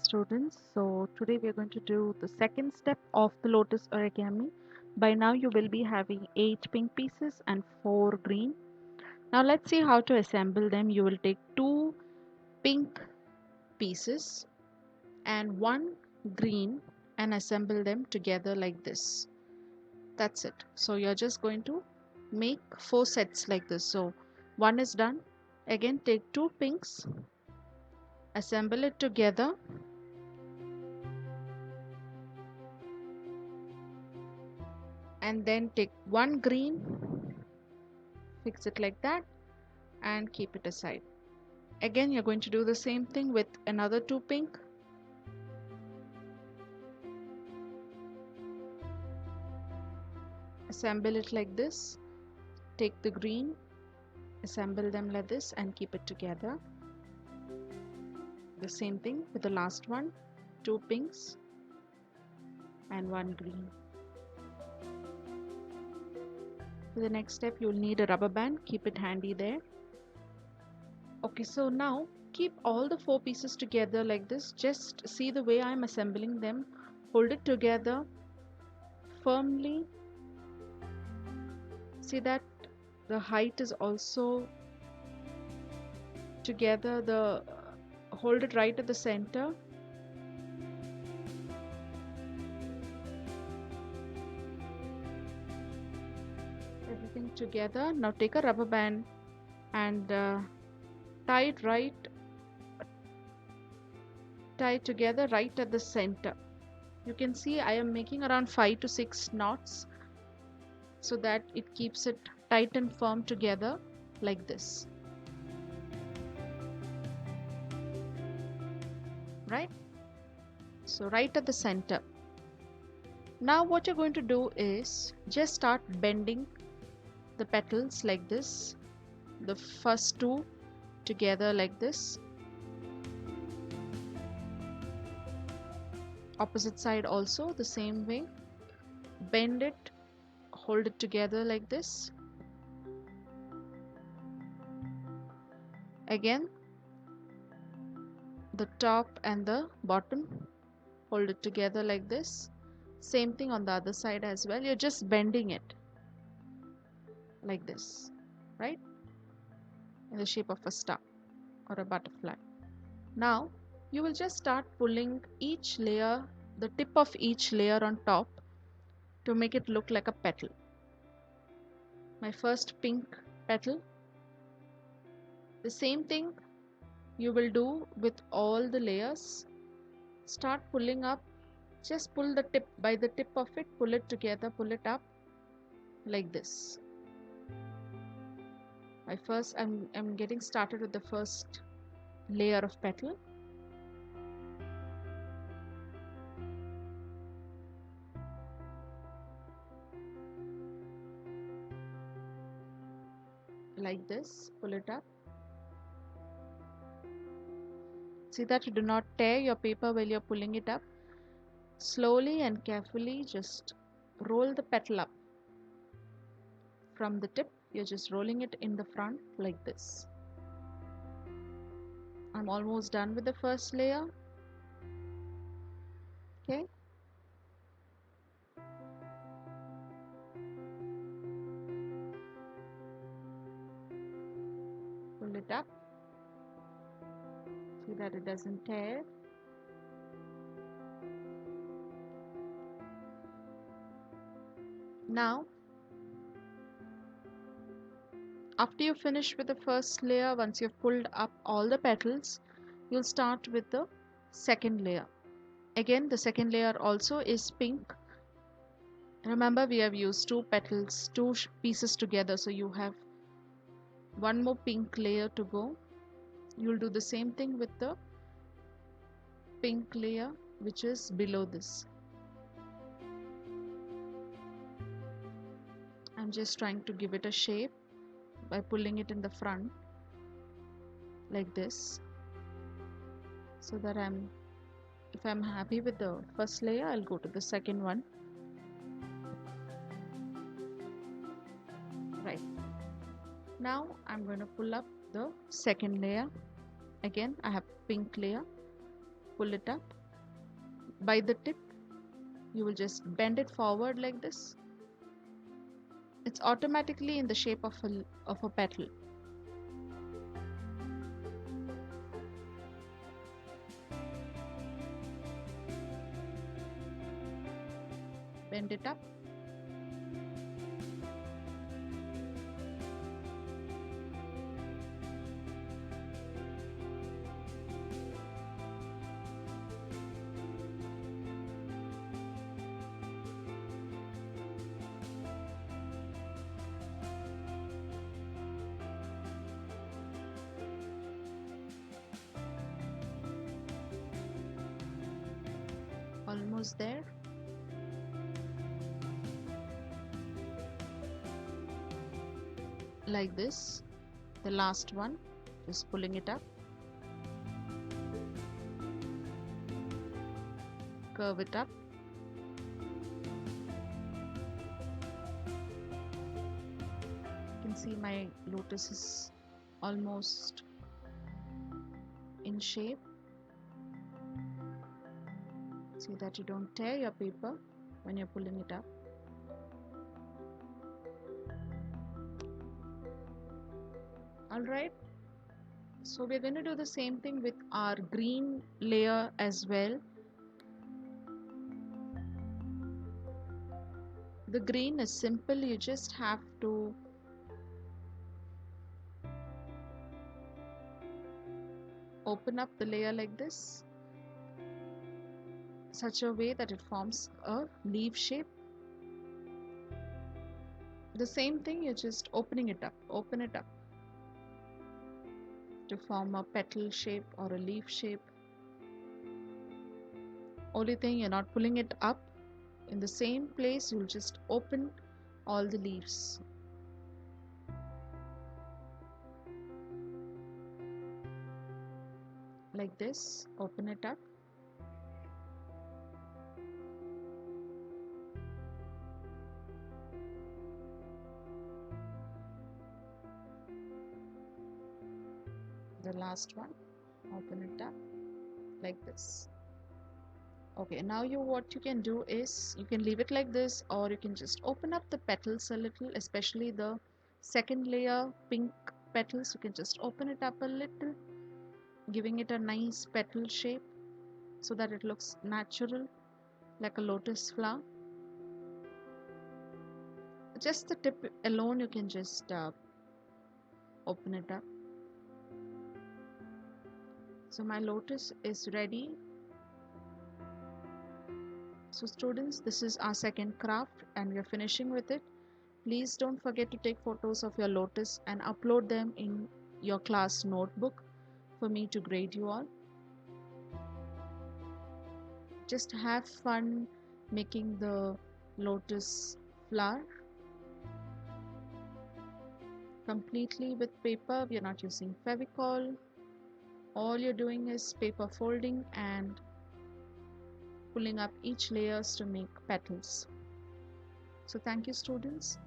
students. So today we are going to do the second step of the lotus origami. By now you will be having 8 pink pieces and 4 green. Now let's see how to assemble them. You will take 2 pink pieces and 1 green and assemble them together like this. That's it. So you're just going to make 4 sets like this. So one is done. Again take 2 pinks, assemble it together, and then take 1 green, fix it like that and keep it aside. Again you're going to do the same thing with another 2 pink, assemble it like this, take the green, assemble them like this and keep it together. The same thing with the last one, 2 pinks and 1 green. For the next step you'll need a rubber band, keep it handy there. Okay, so now keep all the 4 pieces together like this. Just see the way I'm assembling them. Hold it together firmly. See that the height is also together. Hold it right at the center. Everything together. Now take a rubber band and tie together right at the center. You can see I am making around 5 to 6 knots so that it keeps it tight and firm together like this. Right? So right at the center. Now what you're going to do is just start bending the petals like this. The first 2 together like this. Opposite side also the same way. Bend it, hold it together like this. Again the top and the bottom, hold it together like this. Same thing on the other side as well. You're just bending it like this, right, in the shape of a star or a butterfly. Now you will just start pulling each layer, the tip of each layer on top, to make it look like a petal. My first pink petal. The same thing you will do with all the layers. Start pulling up, just pull the tip, by the tip of it, pull it together, pull it up like this. I'm getting started with the first layer of petal. Like this, pull it up. See that you do not tear your paper while you're pulling it up. Slowly and carefully just roll the petal up. From the tip, you're just rolling it in the front like this. I'm almost done with the first layer. Okay. Pull it up. See that it doesn't tear. Now, after you finish with the first layer, once you've pulled up all the petals, you'll start with the second layer. Again, the second layer also is pink. Remember, we have used 2 petals, 2 pieces together, so you have 1 more pink layer to go. You'll do the same thing with the pink layer which is below this. I'm just trying to give it a shape by pulling it in the front like this, so that if I'm happy with the first layer, I'll go to the second one. Right. Now I'm going to pull up the second layer. Again, I have pink layer. pull it up. By the tip, you will just bend it forward like this. It's automatically in the shape of a petal. Bend it up. Almost there. Like this. The last one, just pulling it up. Curve it up. You can see my lotus is almost in shape. See that you don't tear your paper when you're pulling it up. Alright, so we're going to do the same thing with our green layer as well. The green is simple, you just have to open up the layer like this, such a way that it forms a leaf shape. The same thing, you're just opening it up, open it up to form a petal shape or a leaf shape. Only thing, you're not pulling it up in the same place, you'll just open all the leaves. Like this, open it up. The last one, open it up like this. Okay, now what you can do is you can leave it like this, or you can just open up the petals a little, especially the second layer pink petals. You can just open it up a little, giving it a nice petal shape so that it looks natural, like a lotus flower. Just the tip alone, you can just open it up. So my lotus is ready. So students, this is our second craft and we are finishing with it. Please don't forget to take photos of your lotus and upload them in your class notebook for me to grade you all. Just have fun making the lotus flower completely with paper. We are not using Fevicol. All you're doing is paper folding and pulling up each layers to make petals. So thank you students.